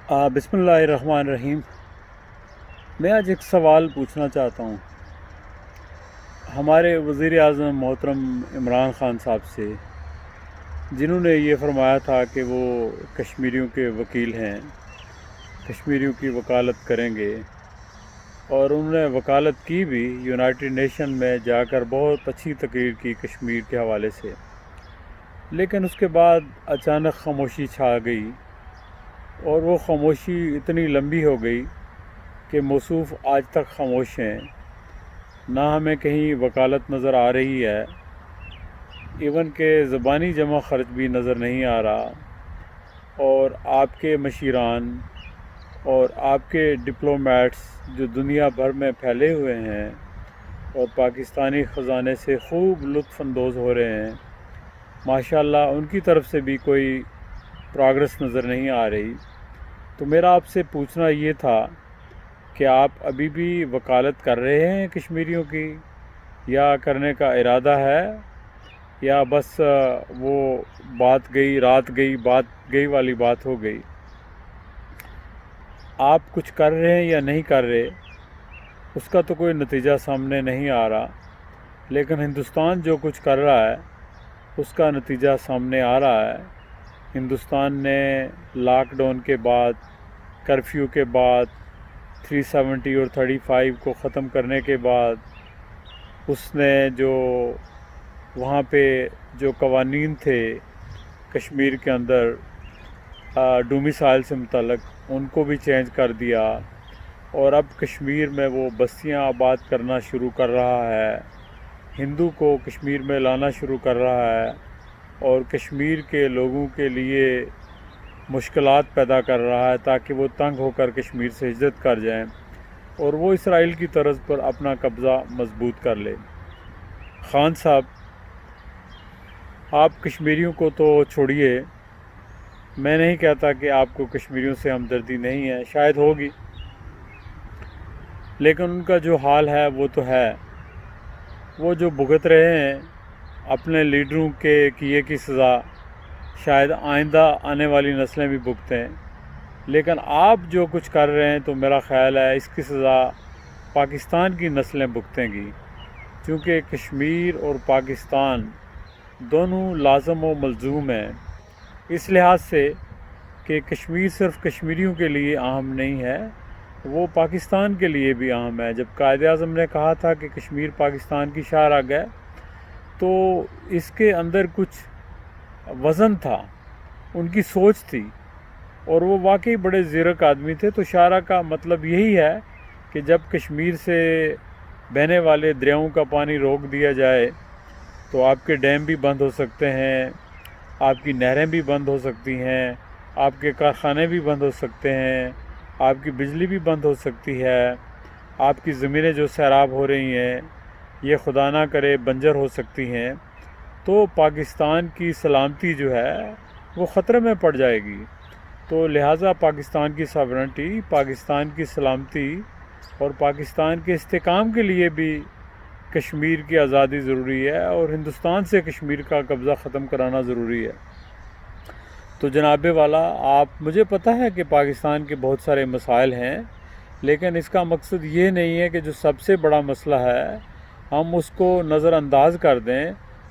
بسم اللہ الرحمن الرحیم۔ میں آج ایک سوال پوچھنا چاہتا ہوں ہمارے وزیر اعظم محترم عمران خان صاحب سے، جنہوں نے یہ فرمایا تھا کہ وہ کشمیریوں کے وکیل ہیں، کشمیریوں کی وکالت کریں گے، اور انہوں نے وکالت کی بھی، یونائٹڈ نیشن میں جا کر بہت اچھی تقریر کی کشمیر کے حوالے سے۔ لیکن اس کے بعد اچانک خاموشی چھا گئی، اور وہ خاموشی اتنی لمبی ہو گئی کہ موصوف آج تک خاموش ہیں۔ نہ ہمیں کہیں وکالت نظر آ رہی ہے، ایون کہ زبانی جمع خرچ بھی نظر نہیں آ رہا، اور آپ کے مشیران اور آپ کے ڈپلومیٹس جو دنیا بھر میں پھیلے ہوئے ہیں اور پاکستانی خزانے سے خوب لطف اندوز ہو رہے ہیں، ماشاءاللہ ان کی طرف سے بھی کوئی پروگرس نظر نہیں آ رہی۔ تو میرا آپ سے پوچھنا یہ تھا کہ آپ ابھی بھی وکالت کر رہے ہیں کشمیریوں کی، یا کرنے کا ارادہ ہے، یا بس وہ بات گئی رات گئی بات گئی والی بات ہو گئی؟ آپ کچھ کر رہے ہیں یا نہیں کر رہے، اس کا تو کوئی نتیجہ سامنے نہیں آ رہا، لیکن ہندوستان جو کچھ کر رہا ہے اس کا نتیجہ سامنے آ رہا ہے۔ ہندوستان نے لاک ڈاؤن کے بعد، کرفیو کے بعد، 370 اور 35 کو ختم کرنے کے بعد، اس نے جو وہاں پہ جو قوانین تھے کشمیر کے اندر ڈومیسائل سے متعلق، ان کو بھی چینج کر دیا، اور اب کشمیر میں وہ بستیاں آباد کرنا شروع کر رہا ہے، ہندو کو کشمیر میں لانا شروع کر رہا ہے، اور کشمیر کے لوگوں کے لیے مشکلات پیدا کر رہا ہے تاکہ وہ تنگ ہو کر کشمیر سے ہجرت کر جائیں اور وہ اسرائیل کی طرز پر اپنا قبضہ مضبوط کر لے۔ خان صاحب، آپ کشمیریوں کو تو چھوڑیے، میں نہیں کہتا کہ آپ کو کشمیریوں سے ہمدردی نہیں ہے، شاید ہوگی، لیکن ان کا جو حال ہے وہ تو ہے۔ وہ جو بھگت رہے ہیں اپنے لیڈروں کے کیے کی سزا، شاید آئندہ آنے والی نسلیں بھی بھگتیں، لیکن آپ جو کچھ کر رہے ہیں تو میرا خیال ہے اس کی سزا پاکستان کی نسلیں بھگتیں گی، چونکہ کشمیر اور پاکستان دونوں لازم و ملزوم ہیں، اس لحاظ سے کہ کشمیر صرف کشمیریوں کے لیے اہم نہیں ہے، وہ پاکستان کے لیے بھی اہم ہے۔ جب قائد اعظم نے کہا تھا کہ کشمیر پاکستان کی شاہراہ ہے، تو اس کے اندر کچھ وزن تھا، ان کی سوچ تھی، اور وہ واقعی بڑے زیرک آدمی تھے۔ تو شاہراہ کا مطلب یہی ہے کہ جب کشمیر سے بہنے والے دریاؤں کا پانی روک دیا جائے تو آپ کے ڈیم بھی بند ہو سکتے ہیں، آپ کی نہریں بھی بند ہو سکتی ہیں، آپ کے کارخانے بھی بند ہو سکتے ہیں، آپ کی بجلی بھی بند ہو سکتی ہے، آپ کی زمینیں جو سیراب ہو رہی ہیں یہ خدا نہ کرے بنجر ہو سکتی ہیں، تو پاکستان کی سلامتی جو ہے وہ خطرے میں پڑ جائے گی۔ تو لہٰذا پاکستان کی ساورنٹی، پاکستان کی سلامتی اور پاکستان کے استحکام کے لیے بھی کشمیر کی آزادی ضروری ہے، اور ہندوستان سے کشمیر کا قبضہ ختم کرانا ضروری ہے۔ تو جناب والا، مجھے پتہ ہے کہ پاکستان کے بہت سارے مسائل ہیں، لیکن اس کا مقصد یہ نہیں ہے کہ جو سب سے بڑا مسئلہ ہے ہم اس کو نظر انداز کر دیں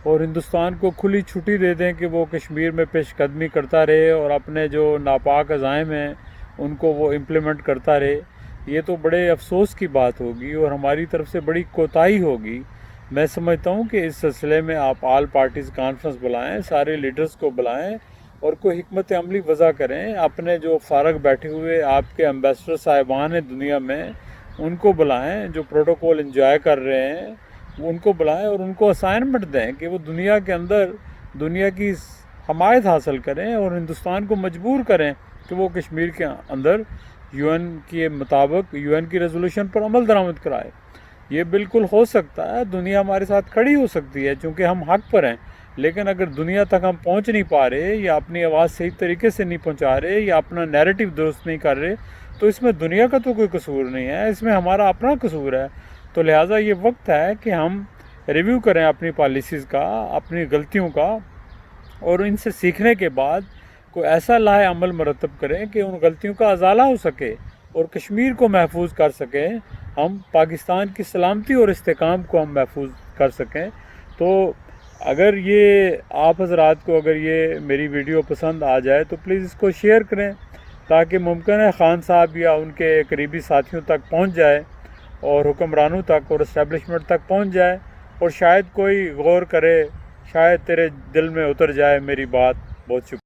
اور ہندوستان کو کھلی چھٹی دے دیں کہ وہ کشمیر میں پیش قدمی کرتا رہے اور اپنے جو ناپاک عزائم ہیں ان کو وہ امپلیمنٹ کرتا رہے۔ یہ تو بڑے افسوس کی بات ہوگی اور ہماری طرف سے بڑی کوتاہی ہوگی۔ میں سمجھتا ہوں کہ اس سلسلے میں آپ آل پارٹیز کانفرنس بلائیں، سارے لیڈرز کو بلائیں اور کوئی حکمت عملی وضع کریں، اپنے جو فارغ بیٹھے ہوئے آپ کے امبیسڈر صاحبان ہیں دنیا میں ان کو بلائیں، جو پروٹوکول انجوائے کر رہے ہیں ان کو بلائیں اور ان کو اسائنمنٹ دیں کہ وہ دنیا کے اندر دنیا کی حمایت حاصل کریں اور ہندوستان کو مجبور کریں کہ وہ کشمیر کے اندر یو این کے مطابق یو این کی ریزولوشن پر عمل درآمد کرائے۔ یہ بالکل ہو سکتا ہے، دنیا ہمارے ساتھ کھڑی ہو سکتی ہے چونکہ ہم حق پر ہیں، لیکن اگر دنیا تک ہم پہنچ نہیں پا رہے یا اپنی آواز صحیح طریقے سے نہیں پہنچا رہے یا اپنا نیریٹو درست نہیں کر رہے تو اس میں دنیا کا تو کوئی قصور نہیں ہے، اس میں ہمارا اپنا قصور ہے۔ تو لہٰذا یہ وقت ہے کہ ہم ریویو کریں اپنی پالیسیز کا، اپنی غلطیوں کا، اور ان سے سیکھنے کے بعد کوئی ایسا لاہ عمل مرتب کریں کہ ان غلطیوں کا ازالہ ہو سکے اور کشمیر کو محفوظ کر سکیں، ہم پاکستان کی سلامتی اور استحکام کو ہم محفوظ کر سکیں۔ تو اگر یہ آپ حضرات کو اگر یہ میری ویڈیو پسند آ جائے تو پلیز اس کو شیئر کریں، تاکہ ممکن ہے خان صاحب یا ان کے قریبی ساتھیوں تک پہنچ جائے اور حکمرانوں تک اور اسٹیبلشمنٹ تک پہنچ جائے، اور شاید کوئی غور کرے، شاید تیرے دل میں اتر جائے میری بات۔ بہت شکریہ۔